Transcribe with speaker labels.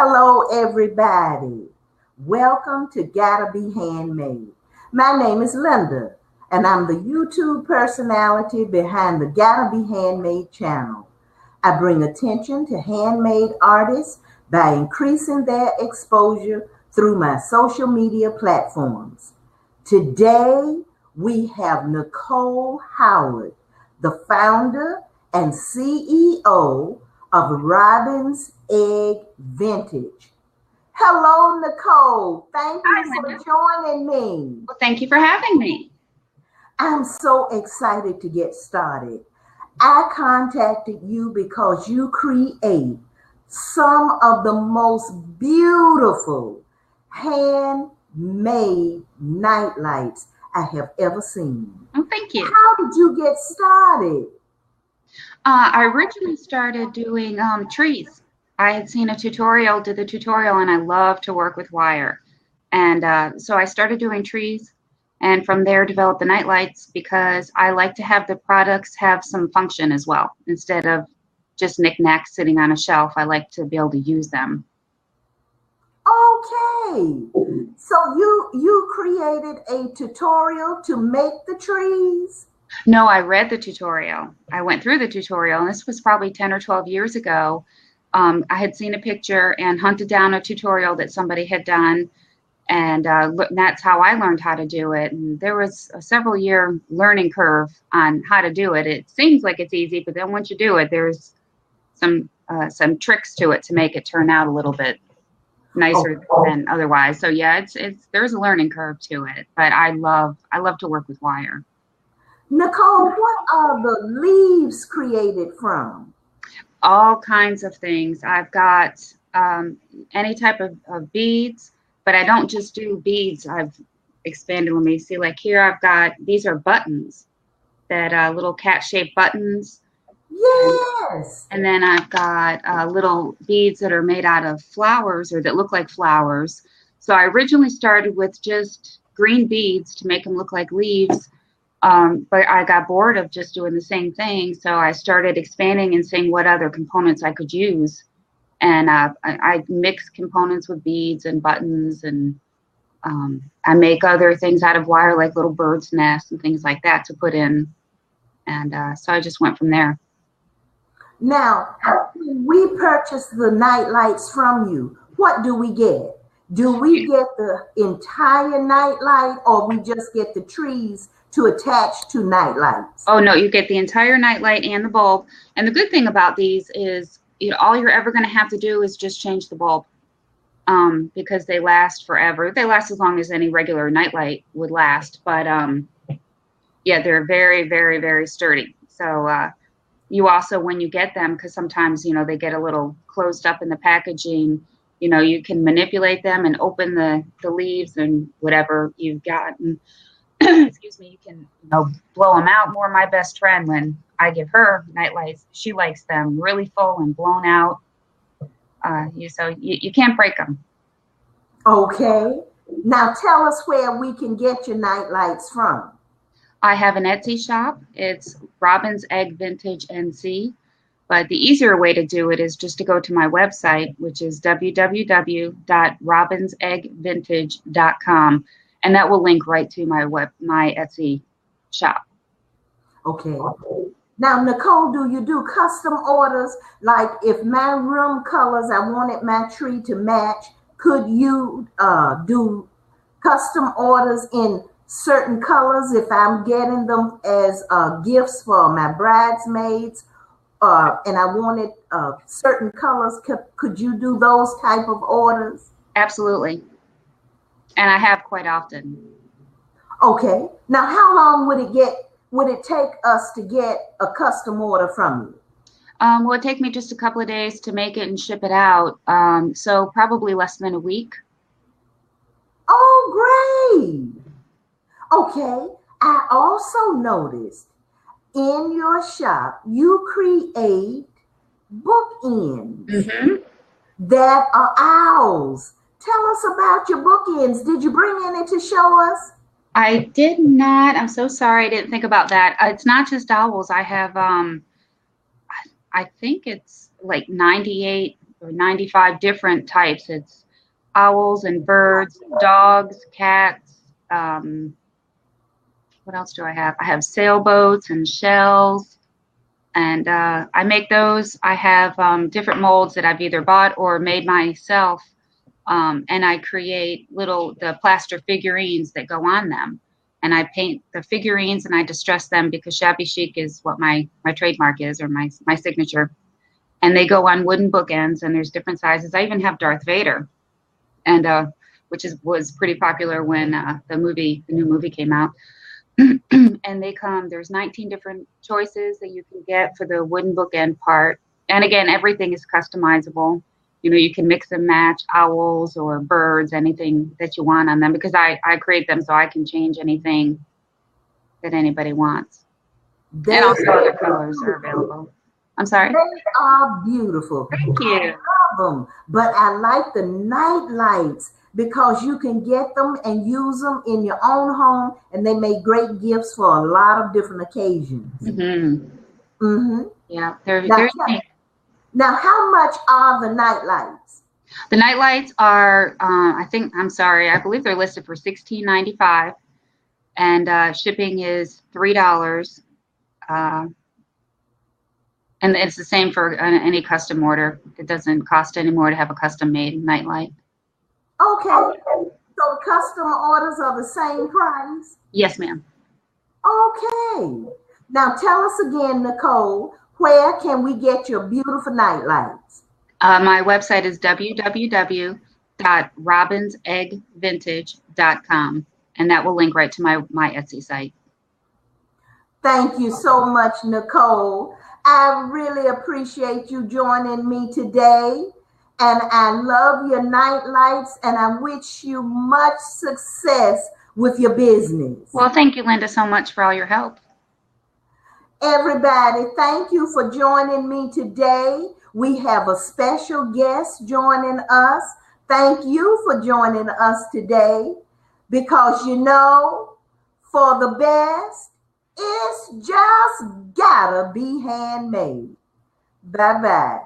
Speaker 1: Hello, everybody. Welcome to Gotta Be Handmade. My name is Linda, and I'm the YouTube personality behind the Gotta Be Handmade channel. I bring attention to handmade artists by increasing their exposure through my social media platforms. Today, we have Nichole Howard, the founder and CEO of Robin's Egg Vintage. Hello, Nichole. Thank
Speaker 2: Hi,
Speaker 1: you
Speaker 2: Linda.
Speaker 1: for joining me.
Speaker 2: Well, thank you for having me.
Speaker 1: I'm so excited to get started. I contacted you because you create some of the most beautiful handmade night lights I have ever seen.
Speaker 2: Oh, thank you.
Speaker 1: How did you get started?
Speaker 2: I originally started doing trees. I had seen a tutorial, did the tutorial, and I love to work with wire. And so I started doing trees, and from there developed the night lights because I like to have the products have some function as well. Instead of just knickknacks sitting on a shelf, I like to be able to use them.
Speaker 1: Okay. So you created a tutorial to make the trees?
Speaker 2: No, I read the tutorial. I went through the tutorial, and this was probably 10 or 12 years ago. I had seen a picture and hunted down a tutorial that somebody had done, and that's how I learned how to do it. And there was a several-year learning curve on how to do it. It seems like it's easy, but then once you do it, there's some tricks to it to make it turn out a little bit nicer than otherwise. So yeah, there's a learning curve to it, but I love to work with wire.
Speaker 1: Nichole, what are the leaves created from?
Speaker 2: All kinds of things. I've got any type of beads, but I don't just do beads. I've expanded. Let me see. Like here, I've got, these are buttons, that little cat-shaped buttons.
Speaker 1: Yes.
Speaker 2: And then I've got little beads that are made out of flowers or that look like flowers. So I originally started with just green beads to make them look like leaves. But I got bored of just doing the same thing, so I started expanding and seeing what other components I could use. And I mix components with beads and buttons, and I make other things out of wire, like little birds' nests and things like that to put in. And so I just went from there.
Speaker 1: Now, when we purchase the night lights from you, what do we get? Do we get the entire night light, or we just get the trees to attach to night lights?
Speaker 2: Oh no, you get the entire night light and the bulb. And the good thing about these is, all you're ever going to have to do is just change the bulb, because they last forever. They last as long as any regular night light would last. But yeah, they're very, very, very sturdy. So you also, when you get them, because sometimes they get a little closed up in the packaging, you can manipulate them and open the leaves and whatever you've got. And excuse me, you can blow them out. More my best friend, when I give her night lights, she likes them really full and blown out. So you can't break them.
Speaker 1: Okay. Now tell us where we can get your night lights from.
Speaker 2: I have an Etsy shop. It's Robin's Egg Vintage NC. But the easier way to do it is just to go to my website, which is www.robinseggvintage.com. And that will link right to my Etsy shop.
Speaker 1: Okay. Now, Nichole, do you do custom orders? Like if my room colors, I wanted my tree to match, could you do custom orders in certain colors if I'm getting them as gifts for my bridesmaids? And I wanted certain colors, could you do those type of orders?
Speaker 2: Absolutely. And I have quite often.
Speaker 1: Okay. Now, how long would it take us to get a custom order from you?
Speaker 2: Well, it'd take me just a couple of days to make it and ship it out. So probably less than a week.
Speaker 1: Oh, great. Okay. I also noticed in your shop, you create bookends that are owls. Tell us about your bookends. Did you bring any to show us?
Speaker 2: I did not. I'm so sorry. I didn't think about that. It's not just owls. I have, I think it's like 98 or 95 different types. It's owls and birds, dogs, cats. What else do I have? I have sailboats and shells. And I make those. I have different molds that I've either bought or made myself. And I create the plaster figurines that go on them. And I paint the figurines and I distress them because shabby chic is what my trademark is, or my signature. And they go on wooden bookends, and there's different sizes. I even have Darth Vader, and which was pretty popular when the new movie came out. And there's 19 different choices that you can get for the wooden bookend part. And again, everything is customizable. You can mix and match owls or birds, anything that you want on them, because I create them so I can change anything that anybody wants. And also other colors are available. I'm sorry?
Speaker 1: They are beautiful.
Speaker 2: Thank you.
Speaker 1: I love them, but I like the night lights because you can get them and use them in your own home, and they make great gifts for a lot of different occasions.
Speaker 2: Mm-hmm.
Speaker 1: Mm-hmm.
Speaker 2: Yeah,
Speaker 1: now, how much are the night lights?
Speaker 2: The night lights are, I believe they're listed for $16.95, and shipping is $3. And it's the same for any custom order. It doesn't cost any more to have a custom made night light.
Speaker 1: Okay. So custom orders are the same price?
Speaker 2: Yes, ma'am.
Speaker 1: Okay. Now tell us again, Nichole, where can we get your beautiful night lights?
Speaker 2: My website is www.robinseggvintage.com, and that will link right to my Etsy site.
Speaker 1: Thank you so much, Nichole. I really appreciate you joining me today. And I love your night lights, and I wish you much success with your business.
Speaker 2: Well, thank you, Linda, so much for all your help.
Speaker 1: Everybody, thank you for joining me today. We have a special guest joining us. Thank you for joining us today, because for the best, it's just gotta be handmade. Bye-bye.